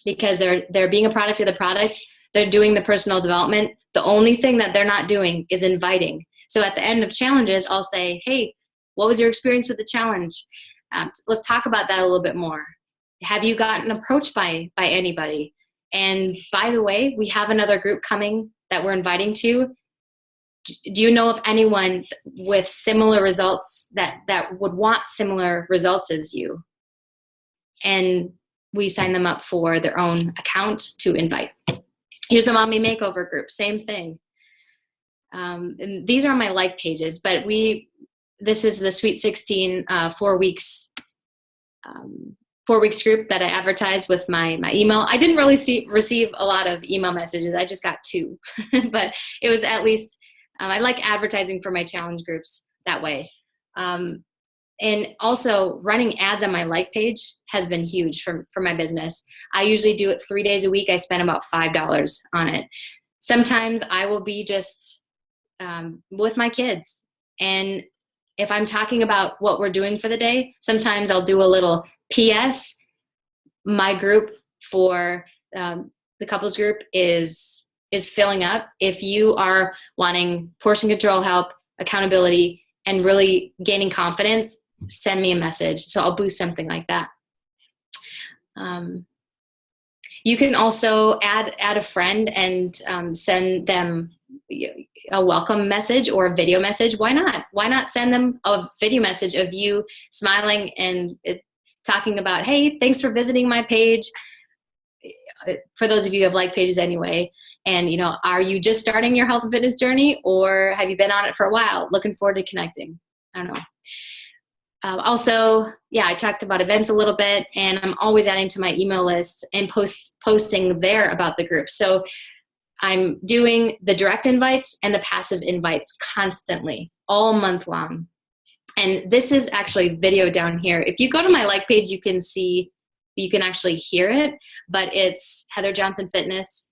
because they're being a product of the product. They're doing the personal development. The only thing that they're not doing is inviting. So at the end of challenges, I'll say, hey, what was your experience with the challenge? Let's talk about that a little bit more. Have you gotten approached by anybody? And by the way, we have another group coming that we're inviting to. Do you know of anyone with similar results that would want similar results as you? And we sign them up for their own account to invite. Here's a mommy makeover group, same thing. And these are my like pages, but this is the Sweet 16 4 weeks group that I advertised with my email. I didn't really receive a lot of email messages. I just got 2, but it was at least, I like advertising for my challenge groups that way. And also running ads on my like page has been huge for my business. I usually do it 3 days a week. I spend about $5 on it. Sometimes I will be just with my kids. And if I'm talking about what we're doing for the day, sometimes I'll do a little PS. My group for the couples group is filling up. If you are wanting portion control help, accountability, and really gaining confidence, send me a message. So I'll boost something like that. You can also add a friend and send them a welcome message or a video message. Why not? Why not send them a video message of you smiling and talking about, hey, thanks for visiting my page. For those of you who have like pages anyway, and are you just starting your health and fitness journey, or have you been on it for a while? Looking forward to connecting. I don't know. Also, I talked about events a little bit, and I'm always adding to my email lists and posting there about the group. So I'm doing the direct invites and the passive invites constantly all month long. And this is actually video down here. If you go to my like page, you can actually hear it, but it's Heather Johnson Fitness.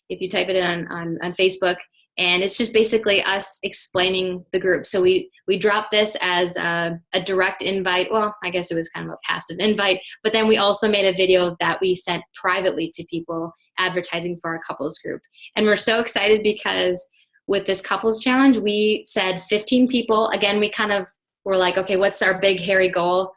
If you type it in on Facebook, and it's just basically us explaining the group. So we dropped this as a direct invite. Well, I guess it was kind of a passive invite, but then we also made a video that we sent privately to people advertising for our couples group. And we're so excited because with this couples challenge, we said 15 people. Again, we kind of were like, okay, what's our big hairy goal?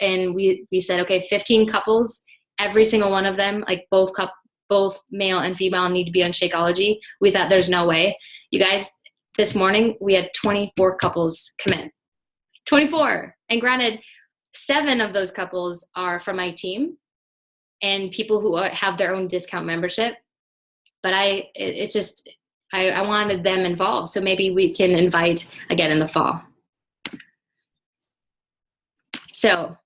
And we said, okay, 15 couples, every single one of them, like both male and female, need to be on Shakeology. We thought there's no way. You guys, this morning we had 24 couples come in. 24. And granted, 7 of those couples are from my team and people who have their own discount membership. But I wanted them involved. So maybe we can invite again in the fall. So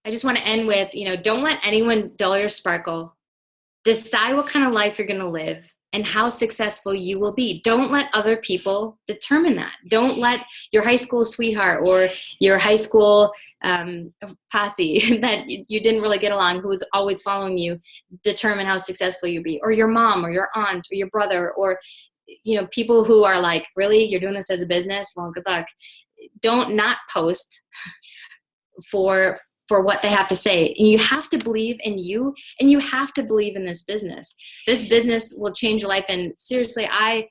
I just want to end with, don't let anyone dull your sparkle. Decide what kind of life you're going to live and how successful you will be. Don't let other people determine that. Don't let your high school sweetheart or your high school posse that you didn't really get along, who was always following you, determine how successful you'll be. Or your mom or your aunt or your brother, or people who are like, really, you're doing this as a business? Well, good luck. Don't not post for what they have to say. And you have to believe in you, and you have to believe in this business. This business will change your life. And seriously, I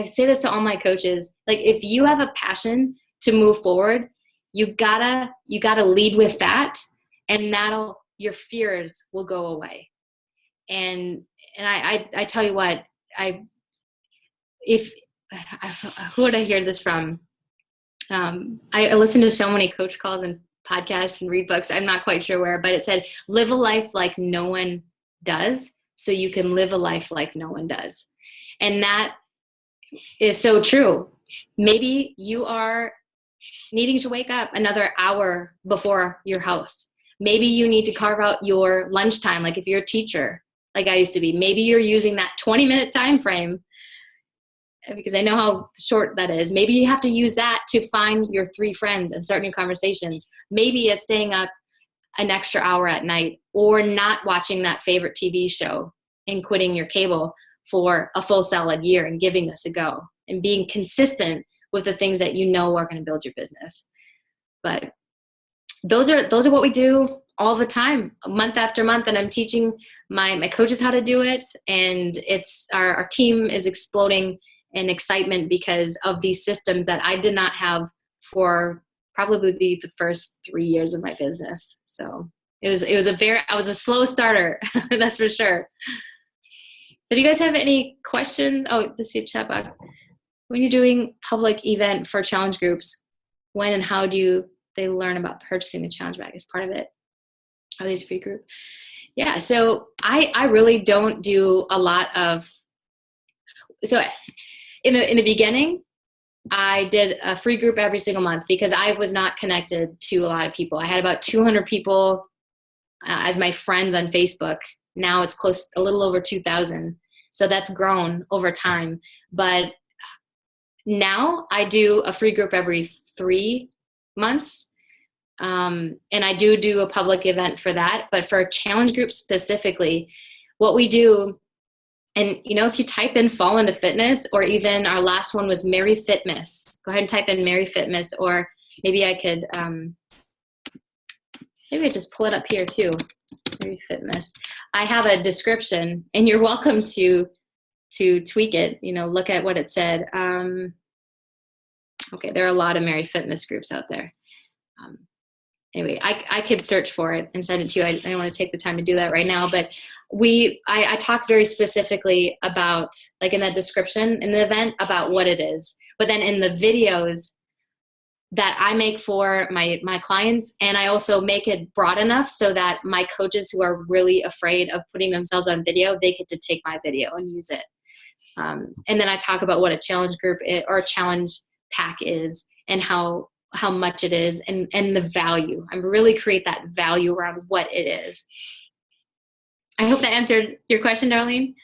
say this to all my coaches, like, if you have a passion to move forward, you gotta lead with that, and your fears will go away. And I tell you what, who would I hear this from? I listen to so many coach calls and podcasts and read books. I'm not quite sure where, but it said, live a life like no one does so you can live a life like no one does. And that is so true. Maybe you are needing to wake up another hour before your house. Maybe you need to carve out your lunchtime, like if you're a teacher, like I used to be. Maybe you're using that 20-minute time frame, because I know how short that is. Maybe you have to use that to find your 3 friends and start new conversations. Maybe it's staying up an extra hour at night, or not watching that favorite TV show and quitting your cable for a full solid year and giving this a go and being consistent with the things that are going to build your business. But those are what we do. all the time, month after month, and I'm teaching my coaches how to do it. And it's our team is exploding in excitement because of these systems that I did not have for probably the first 3 years of my business. So I was a slow starter, that's for sure. So do you guys have any questions? Oh, the chat box. When you're doing public event for challenge groups, when and how do they learn about purchasing the challenge bag as part of it? Are these a free group? Yeah, so I really don't do a lot of, so in the beginning, I did a free group every single month because I was not connected to a lot of people. I had about 200 people as my friends on Facebook. Now it's a little over 2,000. So that's grown over time. But now I do a free group every 3 months. And I do a public event for that. But for challenge groups specifically, what we do, and if you type in Fall into Fitness, or even our last one was Mary Fitness, go ahead and type in Mary Fitness, or maybe I could, maybe I just pull it up here too, Mary Fitness. I have a description, and you're welcome to tweak it, look at what it said. Okay, there are a lot of Mary Fitness groups out there. Anyway, I could search for it and send it to you. I don't want to take the time to do that right now, but I talk very specifically about, like in that description in the event, about what it is. But then in the videos that I make for my clients, and I also make it broad enough so that my coaches who are really afraid of putting themselves on video, they get to take my video and use it. And then I talk about what a challenge group or a challenge pack is, and how much it is, and the value. I really create that value around what it is. I hope that answered your question, Darlene.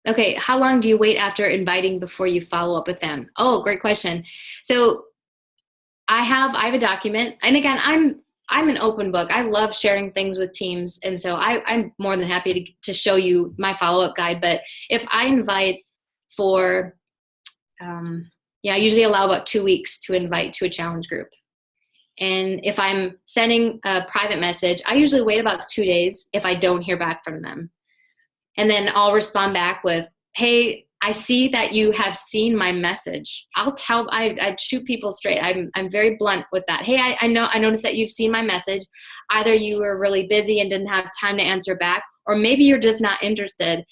Okay, how long do you wait after inviting before you follow up with them? Oh, great question. So I have a document, and again, I'm an open book. I love sharing things with teams, and so I'm more than happy to show you my follow-up guide. But if I invite for I usually allow about 2 weeks to invite to a challenge group. And if I'm sending a private message, I usually wait about 2 days if I don't hear back from them. And then I'll respond back with, hey, I see that you have seen my message. I shoot people straight. I'm very blunt with that. Hey, I noticed that you've seen my message. Either you were really busy and didn't have time to answer back, or maybe you're just not interested.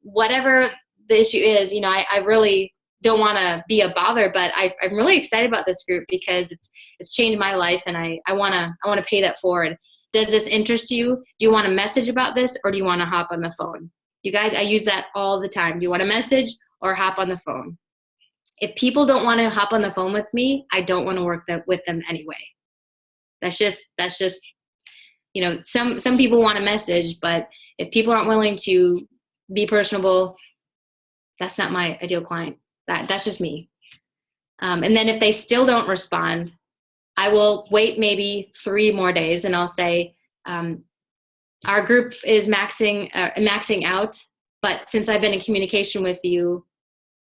Whatever the issue is, I really don't want to be a bother, but I'm really excited about this group because it's changed my life, and I want to pay that forward. Does this interest you? Do you want a message about this, or do you want to hop on the phone? You guys, I use that all the time. Do you want a message or hop on the phone? If people don't want to hop on the phone with me, I don't want to work with them anyway. That's just some people want a message, but if people aren't willing to be personable, that's not my ideal client. That's just me. And then if they still don't respond, I will wait maybe 3 more days, and I'll say, our group is maxing out, but since I've been in communication with you,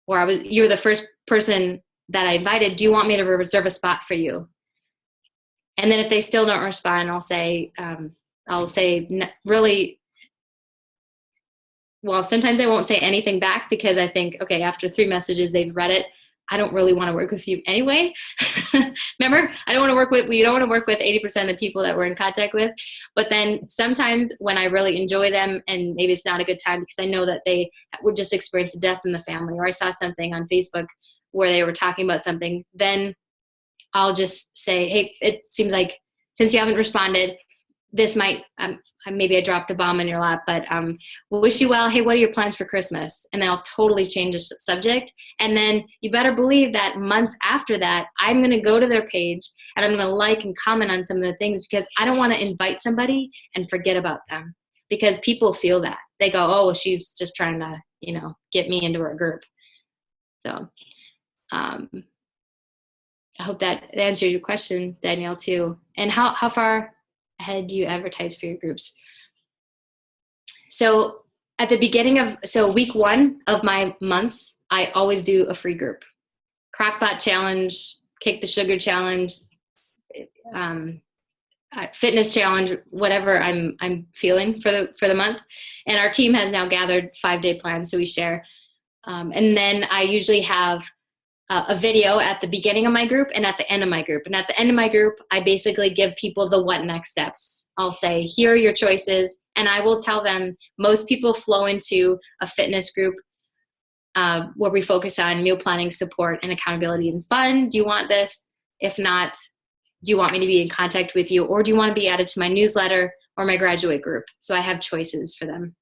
or you were the first person that I invited, do you want me to reserve a spot for you? And then if they still don't respond, I'll say really, well, sometimes I won't say anything back because I think, okay, after 3 messages, they've read it. I don't really want to work with you anyway. Remember, we don't want to work with 80% of the people that we're in contact with. But then sometimes when I really enjoy them, and maybe it's not a good time because I know that they would just experience a death in the family, or I saw something on Facebook where they were talking about something, then I'll just say, hey, it seems like since you haven't responded, this might, maybe I dropped a bomb in your lap, but wish you well. Hey, what are your plans for Christmas? And then I'll totally change the subject. And then you better believe that months after that, I'm going to go to their page and I'm going to like and comment on some of the things, because I don't want to invite somebody and forget about them, because people feel that. They go, oh, well, she's just trying to, get me into her group. So I hope that answered your question, Danielle, too. And how far ahead do you advertise for your groups? So at the beginning of, week 1 of my months, I always do a free group. Crockpot challenge, Kick the Sugar challenge, fitness challenge, whatever I'm feeling for the month. And our team has now gathered 5-day plans, so we share. And then I usually have a video at the beginning of my group and at the end of my group. And at the end of my group, I basically give people the what next steps. I'll say, here are your choices. And I will tell them, most people flow into a fitness group where we focus on meal planning, support, and accountability and fun. Do you want this? If not, do you want me to be in contact with you? Or do you want to be added to my newsletter or my graduate group? So I have choices for them.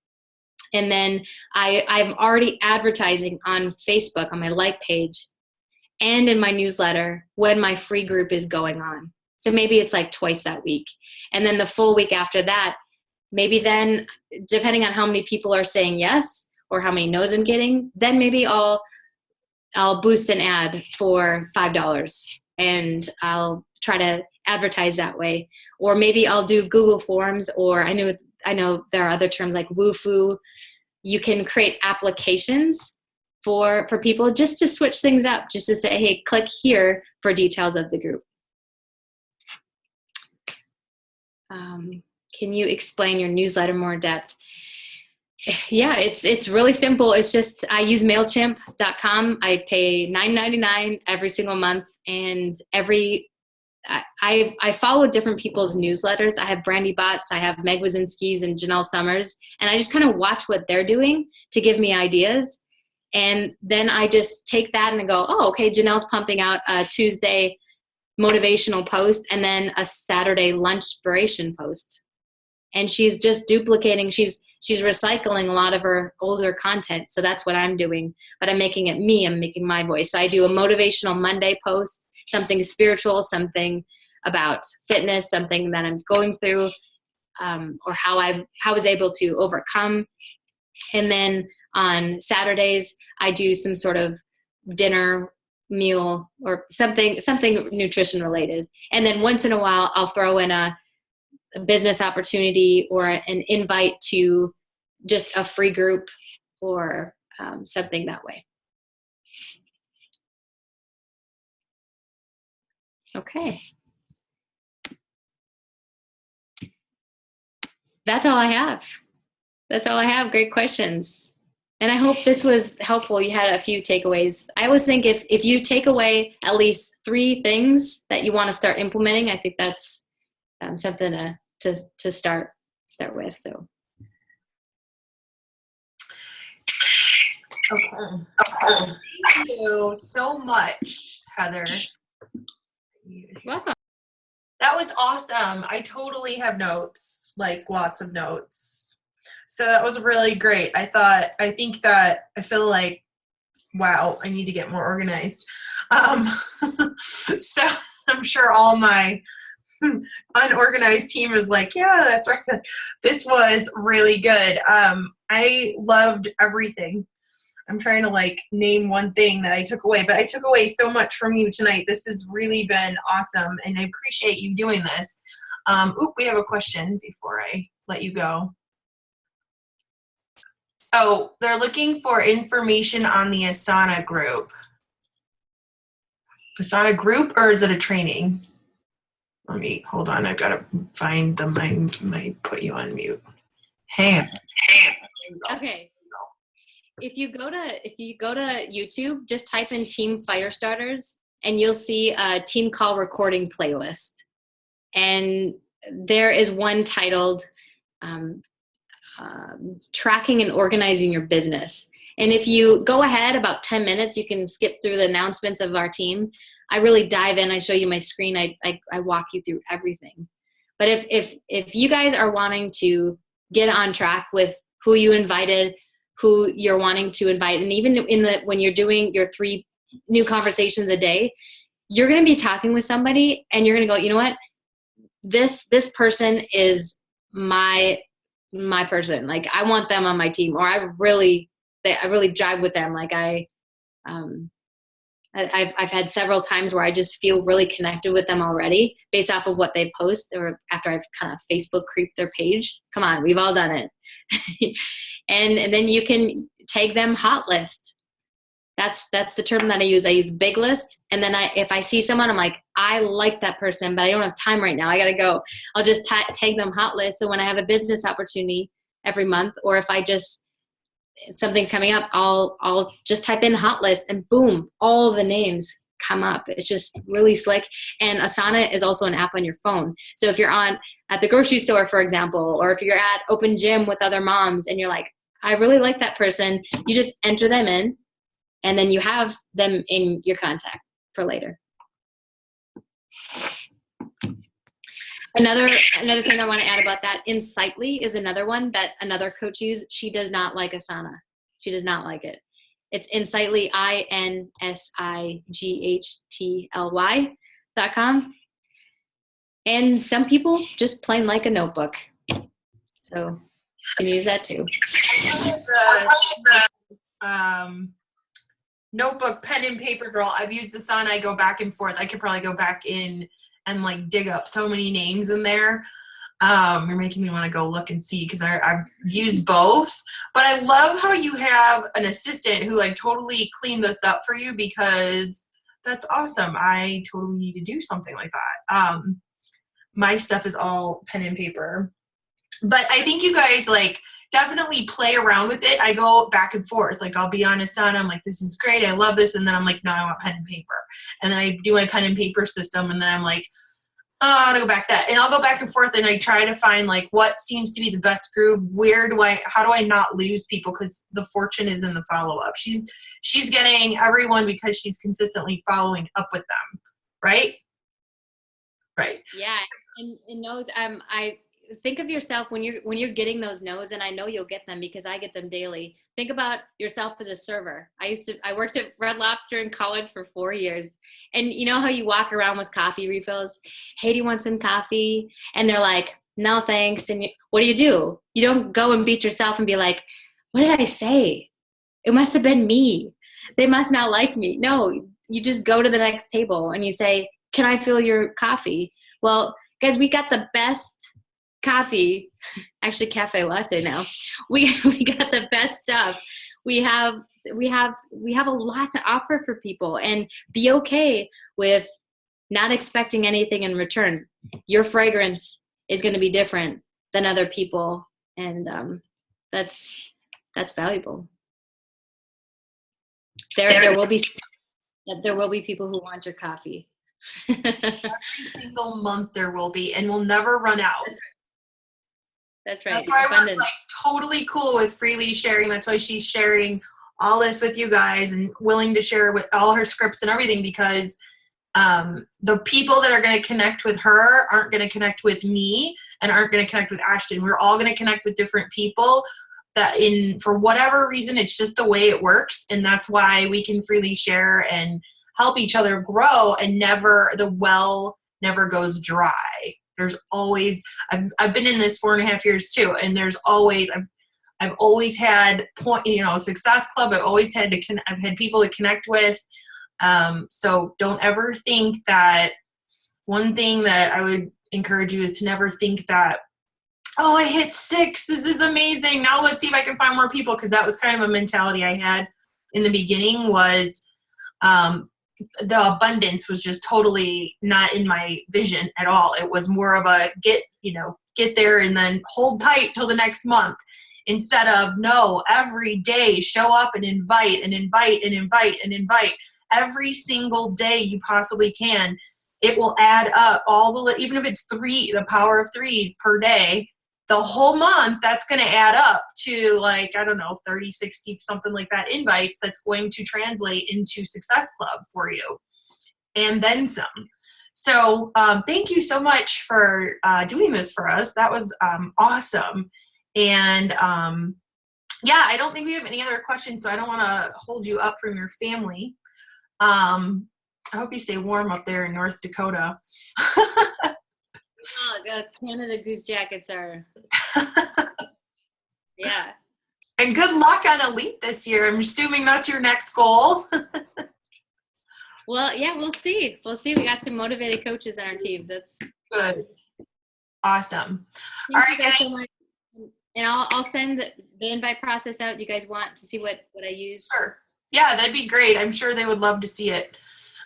And then I'm already advertising on Facebook on my like page and in my newsletter when my free group is going on. So maybe it's like twice that week. And then the full week after that, maybe then, depending on how many people are saying yes or how many no's I'm getting, then maybe I'll boost an ad for $5 and I'll try to advertise that way. Or maybe I'll do Google Forms, or I know there are other terms like Woofu. You can create applications for people just to switch things up, just to say, hey, click here for details of the group. Can you explain your newsletter more in depth? Yeah, it's really simple. It's just, I use MailChimp.com. I pay $9.99 every single month, and I follow different people's newsletters. I have Brandy Bots, I have Meg Wazinski's and Janelle Summers, and I just kind of watch what they're doing to give me ideas. And then I just take that and I go, oh, okay, Janelle's pumping out a Tuesday motivational post and then a Saturday lunch inspiration post. And she's just duplicating, she's recycling a lot of her older content. So that's what I'm doing, but I'm making it me, I'm making my voice. So I do a motivational Monday post, something spiritual, something about fitness, something that I'm going through, or how I was able to overcome. And then on Saturdays, I do some sort of dinner meal or something nutrition related. And then once in a while, I'll throw in a business opportunity or an invite to just a free group or something that way. Okay. That's all I have. Great questions. And I hope this was helpful. You had a few takeaways. I always think if you take away at least 3 things that you want to start implementing, I think that's something to start with. So. Okay. Thank you so much, Heather. Welcome. That was awesome. I totally have notes, like lots of notes. So that was really great. I feel like, wow, I need to get more organized. So I'm sure all my unorganized team is like, yeah, that's right. This was really good. I loved everything. I'm trying to name one thing that I took away, but I took away so much from you tonight. This has really been awesome, and I appreciate you doing this. We have a question before I let you go. Oh, they're looking for information on the Asana group. Asana group, or is it a training? Hold on, I've got to find the might put you on mute. Hang on. Okay. If you go to YouTube, just type in Team Firestarters and you'll see a team call recording playlist. And there is one titled Tracking and Organizing Your Business. And if you go ahead about 10 minutes, you can skip through the announcements of our team. I really dive in. I show you my screen. I walk you through everything. But if you guys are wanting to get on track with who you invited, who you're wanting to invite, and even when you're doing your 3 new conversations a day, you're going to be talking with somebody and you're going to go, you know what, this person is my person. Like, I want them on my team, or I really jive with them. Like I've had several times where I just feel really connected with them already based off of what they post, or after I've kind of Facebook creeped their page. Come on, we've all done it. And then you can tag them hot list. That's the term that I use. I use big list. And then if I see someone, I'm like, I like that person, but I don't have time right now. I got to go. I'll just tag them hot list. So when I have a business opportunity every month, or if something's coming up, I'll just type in hot list and boom, all the names come up. It's just really slick. And Asana is also an app on your phone. So if you're at the grocery store, for example, or if you're at open gym with other moms and you're like, I really like that person, you just enter them in and then you have them in your contact for later. Another thing I want to add about that, Insightly is another one that another coach uses. She does not like Asana. She does not like it. It's Insightly, INSIGHTLY.com. And some people just plain like a notebook. So you can use that too. Notebook, pen and paper girl. I've used Asana. I go back and forth. I could probably go back in and like dig up so many names in there. You're making me want to go look and see because I've used both. But I love how you have an assistant who like totally cleaned this up for you because that's awesome. I totally need to do something like that. My stuff is all pen and paper. But I think you guys like definitely play around with it. I go back and forth. Like I'll be on Asana. I'm like, this is great. I love this. And then I'm like, no, I want pen and paper. And then I do my pen and paper system. And then I'm like, oh, I want to go back that. And I'll go back and forth and I try to find like what seems to be the best group. How do I not lose people? Because the fortune is in the follow-up. She's getting everyone because she's consistently following up with them. Right? Right. Yeah. And those, I think of yourself when you're getting those no's, and I know you'll get them because I get them daily. Think about yourself as a server. I worked at Red Lobster in college for 4 years. And you know how you walk around with coffee refills? Hey, do you want some coffee? And they're like, no, thanks. And what do? You don't go and beat yourself and be like, what did I say? It must have been me. They must not like me. No, you just go to the next table and you say, can I fill your coffee? Well, guys, we got the best coffee, actually cafe latte now. We got the best stuff. We have a lot to offer for people, and be okay with not expecting anything in return. Your fragrance is going to be different than other people, and that's valuable. There will be people who want your coffee. Every single month there will be, and we'll never run out. That's right. That's why we're like totally cool with freely sharing. That's why she's sharing all this with you guys and willing to share with all her scripts and everything, because the people that are going to connect with her aren't going to connect with me and aren't going to connect with Ashton. We're all going to connect with different people that for whatever reason, it's just the way it works. And that's why we can freely share and help each other grow, and the well never goes dry. There's always, I've been in this 4.5 years too. And there's always, I've always had Success Club. I've had people to connect with. So don't ever think that. One thing that I would encourage you is to never think that, oh, I hit 6. This is amazing. Now let's see if I can find more people. Cause that was kind of a mentality I had in the beginning, was, the abundance was just totally not in my vision at all. It was more of a get there and then hold tight till the next month, instead of no, every day show up and invite and invite and invite and invite every single day you possibly can. It will add up even if it's 3, the power of 3s per day, the whole month, that's going to add up to 30, 60, something like that invites that's going to translate into Success Club for you and then some. So thank you so much for doing this for us. That was awesome. And I don't think we have any other questions, so I don't want to hold you up from your family. I hope you stay warm up there in North Dakota. Canada Goose jackets are, yeah. And good luck on Elite this year. I'm assuming that's your next goal. Well, yeah, we'll see. We got some motivated coaches on our teams. That's good. Awesome. All right, guys. So much. And I'll send the invite process out. Do you guys want to see what I use? Sure. Yeah, that'd be great. I'm sure they would love to see it.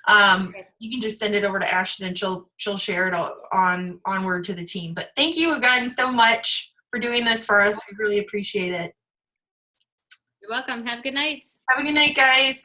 You can just send it over to Ashton and she'll share it onward to the team. But thank you again so much for doing this for us. We really appreciate it. You're welcome. Have a good night. Have a good night, guys.